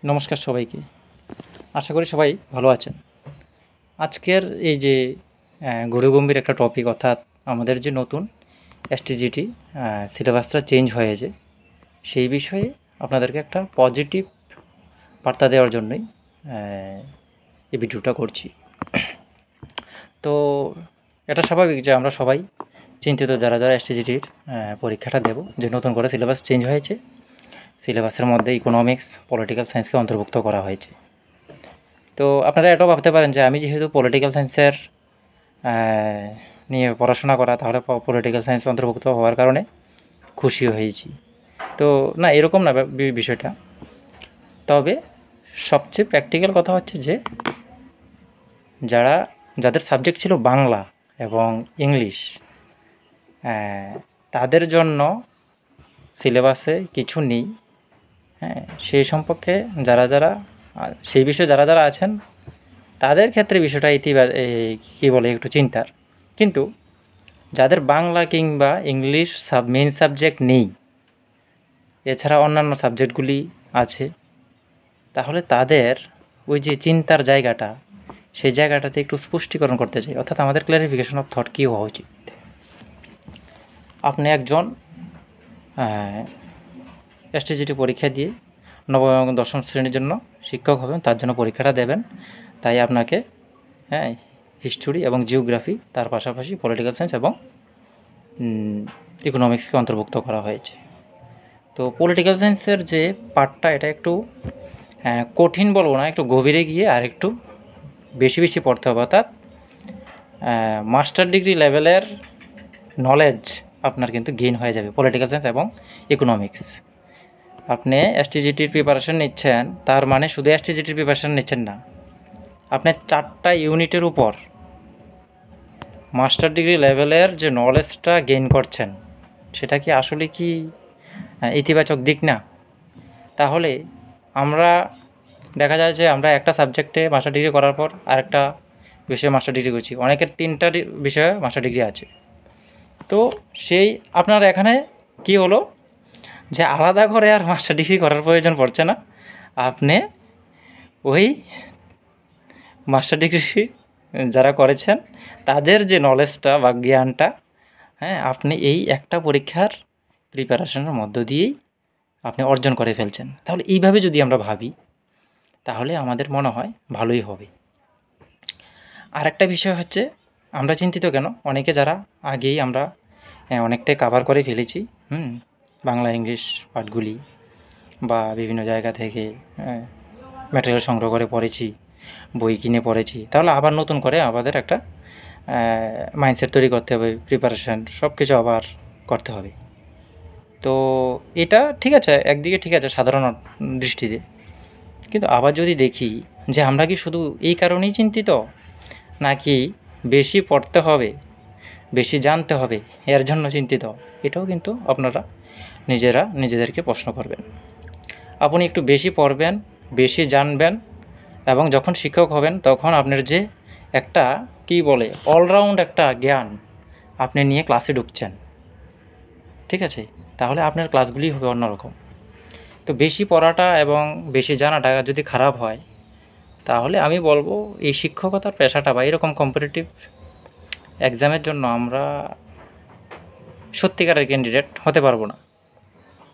নমস্কার সবাইকে। আশা করি সবাই ভালো আছেন। আজকের এই যে গৌরগম্ভীর একটা টপিক, অর্থাৎ আমাদের যে নতুন এসটিজিটি সিলেবাসটা চেঞ্জ হয়েছে, সেই বিষয়ে আপনাদেরকে একটা পজিটিভ বার্তা দেওয়ার জন্যই এই ভিডিওটা করছি। তো এটা স্বাভাবিক যে আমরা সবাই চিন্তিত, যারা যারা এসটিজিটির পরীক্ষাটা দেব, যে নতুন করে সিলেবাস চেঞ্জ হয়েছে। সিলেবাসের মধ্যে ইকোনমিক্স, পলিটিক্যাল সায়েন্সকে অন্তর্ভুক্ত করা হয়েছে। তো আপনারা এটাও ভাবতে পারেন যে আমি যেহেতু পলিটিক্যাল সায়েন্সের নিয়ে পড়াশোনা করা, তাহলে পলিটিক্যাল সায়েন্স অন্তর্ভুক্ত হওয়ার কারণে খুশি হয়েছি। তো না, এরকম না বিষয়টা। তবে সবচেয়ে প্র্যাকটিক্যাল কথা হচ্ছে যে যাদের সাবজেক্ট ছিল বাংলা এবং ইংলিশ, তাদের জন্য সিলেবাসে কিছু নেই। সেই সম্পর্কে সেই বিষয়ে যারা যারা আছেন, তাদের ক্ষেত্রে বিষয়টা কী বলে একটু চিন্তার। কিন্তু যাদের বাংলা কিংবা ইংলিশ মেইন সাবজেক্ট নেই, এছাড়া অন্যান্য সাবজেক্টগুলি আছে, তাহলে তাদের ওই যে চিন্তার জায়গাটা, সেই জায়গাটাতে একটু স্পষ্টীকরণ করতে চাই। অর্থাৎ আমাদের ক্ল্যারিফিকেশন অফ থট কী হওয়া উচিত। আপনি একজন এসটিজিটি পরীক্ষা দিয়ে নবম এবং দশম শ্রেণীর জন্য শিক্ষক হবেন, তার জন্য পরীক্ষাটা দেবেন। তাই আপনাকে হিস্টোরি এবং জিওগ্রাফি, তার পাশাপাশি পলিটিক্যাল সায়েন্স এবং ইকোনমিক্সকে অন্তর্ভুক্ত করা হয়েছে। তো পলিটিক্যাল সায়েন্সের যে পার্টটা, এটা একটু কঠিন বলবো না, একটু গভীরে গিয়ে আর একটু বেশি বেশি পড়তে হবে। অর্থাৎ মাস্টার ডিগ্রি লেভেলের নলেজ আপনার কিন্তু গেইন হয়ে যাবে পলিটিক্যাল সায়েন্স এবং ইকোনমিক্স। আপনি এসটিজিটির প্রিপারেশন নিচ্ছেন, তার মানে শুধু এসটিজিটির প্রিপারেশন নিচ্ছেন না, আপনি 4টা ইউনিটের উপর মাস্টার ডিগ্রি লেভেলের যে নলেজটা গেইন করছেন, সেটা কি আসলে কি ইতিবাচক দিক না? তাহলে আমরা দেখা যায় যে আমরা একটা সাবজেক্টে মাস্টার ডিগ্রি করার পর আরেকটা বিষয়ে মাস্টার ডিগ্রি করছি, অনেকের 3টা বিষয়ে মাস্টার ডিগ্রি আছে। তো সেই আপনার এখানে কি হলো যে আলাদা করে আর মাস্টার ডিগ্রি করার প্রয়োজন পড়ছে না। আপনি ওই মাস্টার ডিগ্রি যারা করেছেন, তাদের যে নলেজটা বা জ্ঞানটা, আপনি এই একটা পরীক্ষার প্রিপারেশনের মধ্য দিয়েই আপনি অর্জন করে ফেলছেন। তাহলে এইভাবে যদি আমরা ভাবি, তাহলে আমাদের মনে হয় ভালোই হবে। আর একটা বিষয় হচ্ছে, আমরা চিন্তিত কেন, অনেকে যারা আগেই আমরা অনেকটাই কাভার করে ফেলেছি বাংলা ইংলিশ পাঠগুলি, বা বিভিন্ন জায়গা থেকে ম্যাটেরিয়াল সংগ্রহ করে পড়েছি, বই কিনে পড়েছি, তাহলে আবার নতুন করে আমাদের একটা মাইন্ডসেট তৈরি করতে হবে, প্রিপারেশান সব কিছু আবার করতে হবে। তো এটা ঠিক আছে, একদিকে ঠিক আছে সাধারণ দৃষ্টিতে, কিন্তু আবার যদি দেখি যে আমরা কি শুধু এই কারণেই চিন্তিত, নাকি বেশি পড়তে হবে, বেশি জানতে হবে এর জন্য চিন্তিত, এটাও কিন্তু আপনারা নিজেদেরকে প্রশ্ন করবেন। আপনি একটু বেশি পড়বেন, বেশি জানবেন, এবং যখন শিক্ষক হবেন তখন আপনার যে একটা কি বলে অলরাউন্ড একটা জ্ঞান আপনি নিয়ে ক্লাসে ঢুকছেন, ঠিক আছে, তাহলে আপনার ক্লাসগুলি হবে অন্যরকম। তো বেশি পড়াটা এবং বেশি জানাটা যদি খারাপ হয়, তাহলে আমি বলবো এই শিক্ষকতার পেশাটা বা এরকম কম্পিটিটিভ এক্সামের জন্য আমরা সত্যিকারের ক্যান্ডিডেট হতে পারবো না,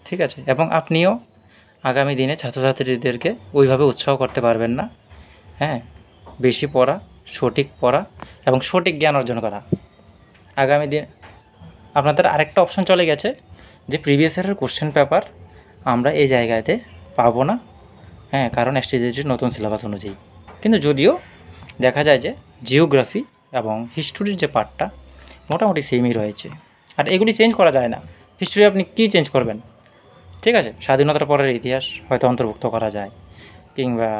ঠিক আছে। এবং আপনিও আগামী দিনে ছাত্রছাত্রীদেরকে ওইভাবে উৎসাহ করতে পারবেন না। বেশি পড়া, সঠিক পড়া এবং সঠিক জ্ঞান অর্জন করা। আগামী দিন আপনাদের আরেকটা অপশন চলে গেছে যে প্রিভিয়াস ইয়ারের কোশ্চেন পেপার আমরা এই জায়গাতে পাবো না, কারণ এসটিজিটির নতুন সিলেবাস অনুযায়ী। কিন্তু যদিও দেখা যায় যে জিওগ্রাফি এবং হিস্টোরির যে পার্টটা মোটামুটি সেমই রয়েছে, আর এগুলি চেঞ্জ করা যায় না। হিস্টোরি আপনি কী চেঞ্জ করবেন, ঠিক আছে, স্বাধীনতার পরের ইতিহাস হয়তো অন্তর্ভুক্ত করা যায়, কিংবা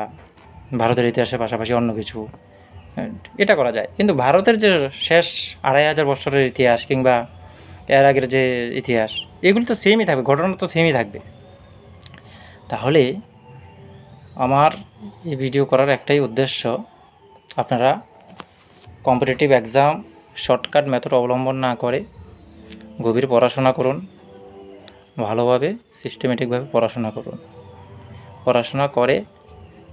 ভারতের ইতিহাসের পাশাপাশি অন্য কিছু এটা করা যায়। কিন্তু ভারতের যে শেষ 2500 বছরের ইতিহাস কিংবা এর আগের যে ইতিহাস, এগুলি তো সেমই থাকবে, ঘটনা তো সেমই থাকবে। তাহলে আমার এই ভিডিও করার একটাই উদ্দেশ্য, আপনারা কম্পিটিটিভ এক্সাম শর্টকাট মেথড অবলম্বন না করে গভীর পড়াশোনা করুন, ভালোভাবে সিস্টেমেটিকভাবে পড়াশোনা করুন। পড়াশোনা করে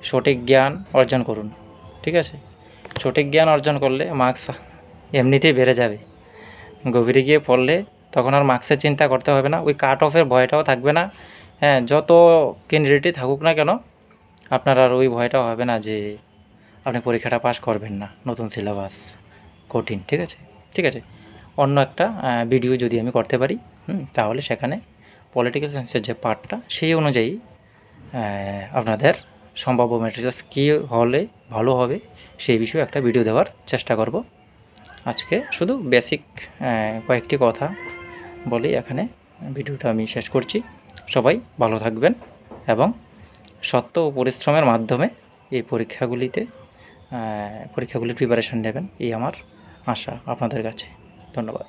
সঠিক জ্ঞান অর্জন করুন, ঠিক আছে? সঠিক জ্ঞান অর্জন করলে মার্কস এমনিতেই বেড়ে যাবে। গভীরে গিয়ে পড়লে তখন আর মার্কসের চিন্তা করতে হবে না, ওই কাট অফের ভয়টাও থাকবে না। হ্যাঁ, যত ক্যান্ডিডেটই থাকুক না কেন, আপনার আর ওই ভয়টাও হবে না যে আপনি পরীক্ষাটা পাস করবেন না, নতুন সিলেবাস কঠিন, ঠিক আছে? ঠিক আছে, অন্য একটা ভিডিও যদি আমি করতে পারি তাহলে সেখানে পলিটিক্যাল সায়েন্সের যে পার্টটা সেই অনুযায়ী আপনাদের সম্ভাব্য ম্যাটেরিয়ালস কী হলে ভালো হবে সেই বিষয়ে একটা ভিডিও দেওয়ার চেষ্টা করব। আজকে শুধু বেসিক কয়েকটি কথা বলে এখানে ভিডিওটা আমি শেষ করছি। সবাই ভালো থাকবেন এবং সত্য ও পরিশ্রমের মাধ্যমে এই পরীক্ষাগুলির প্রিপারেশন নেবেন, এই আমার আশা আপনাদের কাছে। ধন্যবাদ।